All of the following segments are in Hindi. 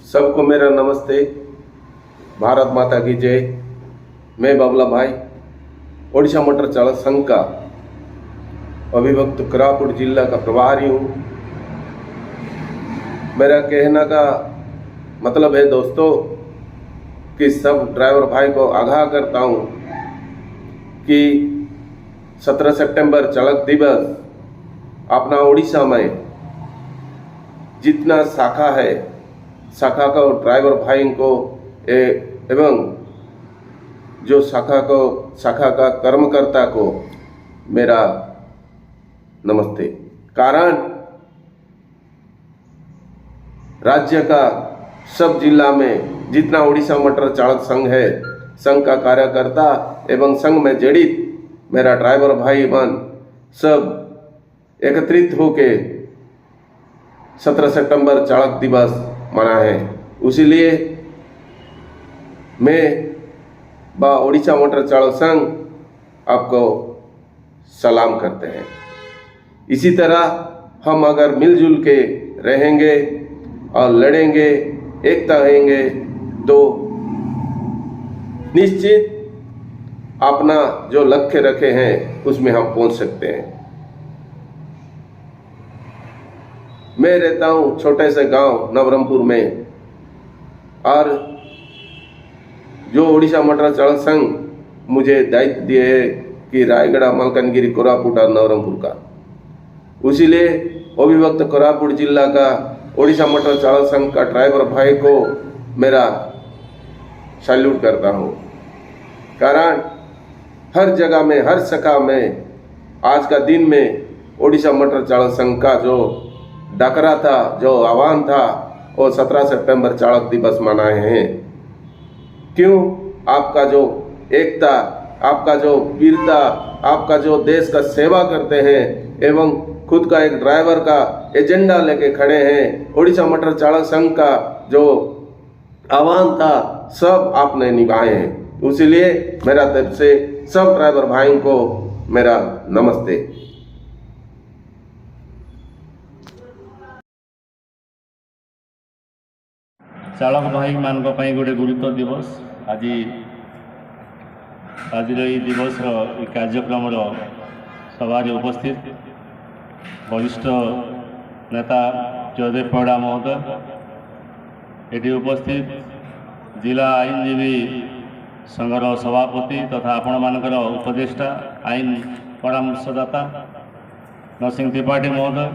सबको मेरा नमस्ते। भारत माता की जय। मैं बाबला भाई ओडिशा मोटर चालक संघ का अभिभक्त कोरापुट जिला का प्रभारी हूँ। मेरा कहना का मतलब है दोस्तों कि सब ड्राइवर भाई को आगाह करता हूँ कि 17 सितंबर चालक दिवस अपना ओडिशा में जितना शाखा है, शाखा का ड्राइवर भाई को एवं जो शाखा का कर्मकर्ता को मेरा नमस्ते। कारण राज्य का सब जिला में जितना ओडिशा मोटर चालक संघ है, संघ का कार्यकर्ता एवं संघ में जड़ित मेरा ड्राइवर भाई बहन सब एकत्रित होके 17 सितंबर चालक दिवस मना है। इसीलिए मैं बा ओडिशा मोटर चालक संघ आपको सलाम करते हैं। इसी तरह हम अगर मिलजुल के रहेंगे और लड़ेंगे, एकता रहेंगे तो निश्चित अपना जो लक्ष्य रखे हैं उसमें हम पहुंच सकते हैं। मैं रहता हूँ छोटे से गांव नवरंगपुर में, और जो ओडिशा मोटर चालक संघ मुझे दायित्व दिए है कि रायगढ़, मलकानगिरी, कोरापुट और नवरंगपुर का, इसीलिए अभिभक्त कोरापुट जिला का ओडिशा मोटर चालक संघ का ड्राइवर भाई को मेरा सैल्यूट करता हूँ। कारण हर जगह में, हर शाखा में आज का दिन में ओडिशा मोटर चालक संघ का जो डकरा था, जो आह्वान था, वो 17 सितंबर चालक दिवस मनाए हैं। क्यों? आपका जो एकता, आपका जो वीरता, आपका जो देश का सेवा करते हैं एवं खुद का एक ड्राइवर का एजेंडा लेके खड़े हैं, ओडिशा मोटर चालक संघ का जो आह्वान था सब आपने निभाए हैं। इसलिए मेरा तरफ से सब ड्राइवर भाइयों को मेरा नमस्ते। चालक भाई मान गोटे गुरुत्व दिवस आज दिवस कार्यक्रम सभा उपस्थित वरिष्ठ नेता चौधरी पड़ा महोदय, ये उपस्थित जिला आईनजीवी संघर सभापति तथा आपण मानकर उपदेष्टा आईन परामर्शदाता नरसिंह त्रिपाठी महोदय,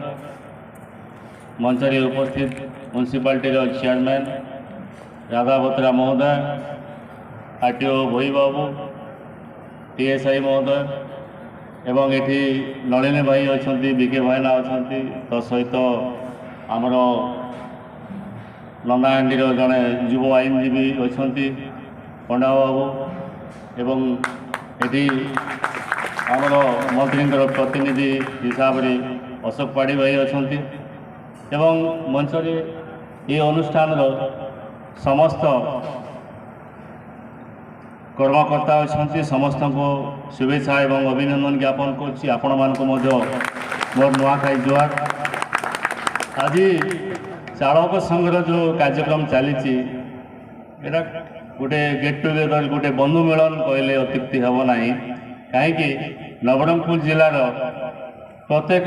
मंचरे उपस्थित म्युनिसिपालिटी चेयरमैन राधा बत्रा महोदय, आरटीओ भोई बाबू, टीएसआई महोदय एवं ये नलिनी भाई अच्छा, बीके भाईना अच्छा, तो सहित आमर नंदाहांडी जड़े युव आईनजीवी अच्छा पंडा बाबू एवं ये आमर मंत्री प्रतिनिधि हिसाब से अशोक पाढ़ी भाई अच्छा एवं मंचर ये अनुष्ठान समस्त कर्मकर्ता अच्छा, समस्त को शुभेच्छा एवं अभिनंदन ज्ञापन कर मोर नुआखाई जुआर। आज चालक संघर जो कार्यक्रम चली गोटे गेट टुगेदर, गोटे बंधु मिलन कहले अत्युक्ति हम ना, कहीं नवरंगपुर जिलार प्रत्येक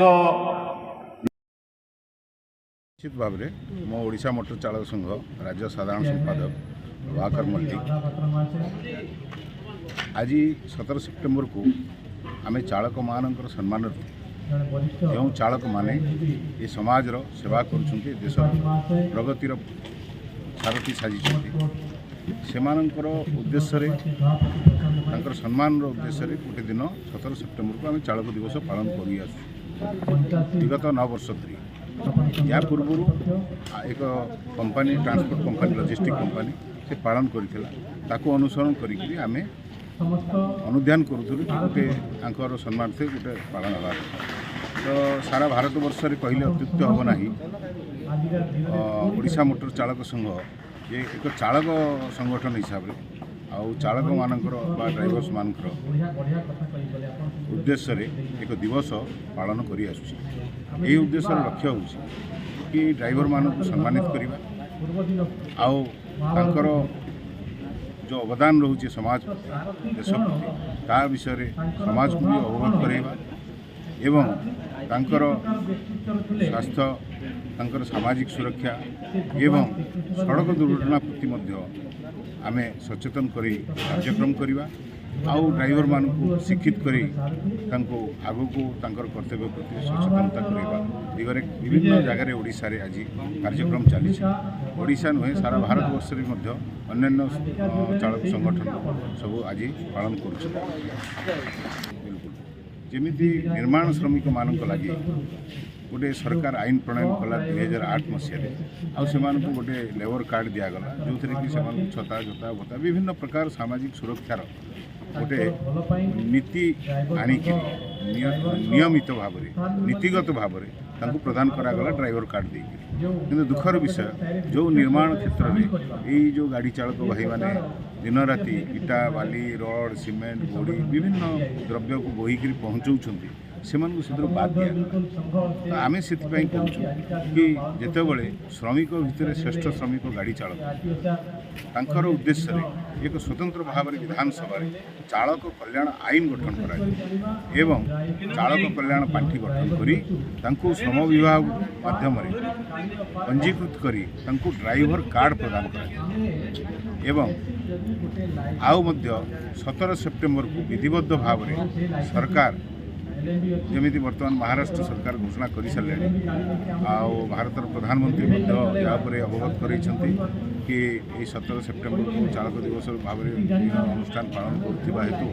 निश्चित भाव में मो ओडिशा मोटर चालक संघ राज्य साधारण संपादक वाकर मल्लिक आज 17 सितंबर को आम चालक मान सम्मान जो चालक माने ये समाज सेवा कर देश प्रगतिर सारथी साजी से उद्देश्य सम्मान उद्देश्य गोटे दिन 17 सितंबर को आम चालक दिवस पालन कर विगत 9 वर्ष धरी। या पूर्व एक company transport company logistic company से पालन करता अनुसरण करी आमे अनुध्यान करूँ सम्मान से गोटे पालन हवा। तो सारा भारत वर्ष कहले अत्युक्त हम ना। ओडिशा मोटर चालक संघ ये एक चालक संगठन हिसाब से आउ चालक मानकर बा ड्राइवर्स मानकर उद्देश्य एक दिवस पालन करी आसुछि। यही उद्देश्य लक्ष्य हो कि ड्राइवर मानक सम्मानित करवा आउ तांकर जो अवदान रोचे समाज देश प्रति ता विषय समाज को भी अवगत कराइबा एवं तांकर स्वास्थ्य तांकर सामाजिक सुरक्षा एवं सड़क दुर्घटना प्रति मध्य आमे सचेतन करी कार्यक्रम करिबा आउ ड्राइवर मान को शिक्षित करी तांको आगो को तांकर कर्तव्य प्रति सचेतनता करिबा दिगरे विभिन्न जगह ओडिशा रे आज कार्यक्रम चली ओडिशा नुहे सारा भारत वर्ष रे मध्य अन्य चालक संगठन सब आज पालन कर बिल्कुल जमीती निर्माण श्रमिक मानक लगी गोटे सरकार आईन प्रणयन कला 2008 मसीह आउ गोटे लेबर कार्ड दिगला जो थे कि छता जोता भत्ता विभिन्न प्रकार सामाजिक सुरक्षार गोटे नीति आणिक नियमित भाव नीतिगत भाव में प्रदान करागला ड्राइवर कार्ड दे कि दुखर विषय जो निर्माण क्षेत्र में यही जो गाड़ी चालक भाई मैंने दिन राति इटा बाली रड सीमेंट गोड़ी विभिन्न द्रव्य को बोहिक पहुँचाऊँच से बाद दिया आम से कि जितेबले श्रमिक भितर श्रेष्ठ श्रमिक गाड़ी चालक उद्देश्य एक स्वतंत्र भाव में विधानसभा चालक कल्याण आईन गठन कर एवं चालक कल्याण पांठी गठन कर श्रम विभाग माध्यम पंजीकृत कर ड्राइवर कार्ड प्रदान कर एवं आउ 17 सेप्टेम्बर को विधिबद्ध भाव में सरकार जमीती वर्तमान महाराष्ट्र सरकार घोषणा कर सारे भारत प्रधानमंत्री अवगत कर कि 17 सेप्टेम्बर को चालक दिवस भाव में विभिन्न अनुष्ठान पालन करुवा हेतु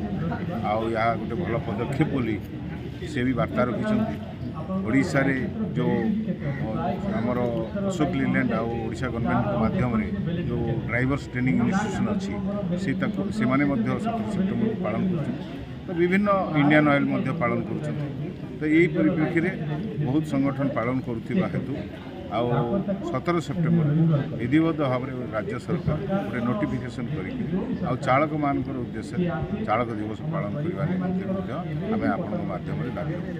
आउ यह गोटे भल पदक्षेप बोली से भी वार्ता रखिंट ओडिशा रे जो आमर अशोक लीलैंड आशा गवर्नमेंट माध्यम जो ड्राइवर्स ट्रेनिंग इन्स्टिट्यूशन अच्छी से 17 सेप्टेम्बर को पालन कर तो विभिन्न इंडियन ऑयल पालन कर तो यही परिप्रेक्षी में बहुत संगठन पालन करुवा हेतु आउ 17 सेप्टेम्बर विधिबद्ध भाव में राज्य सरकार गोटे नोटिफिकेशन कर चालक मान उद्देश्य चालक दिवस पालन करने आम आपण माध्यम दाबी रखुँ।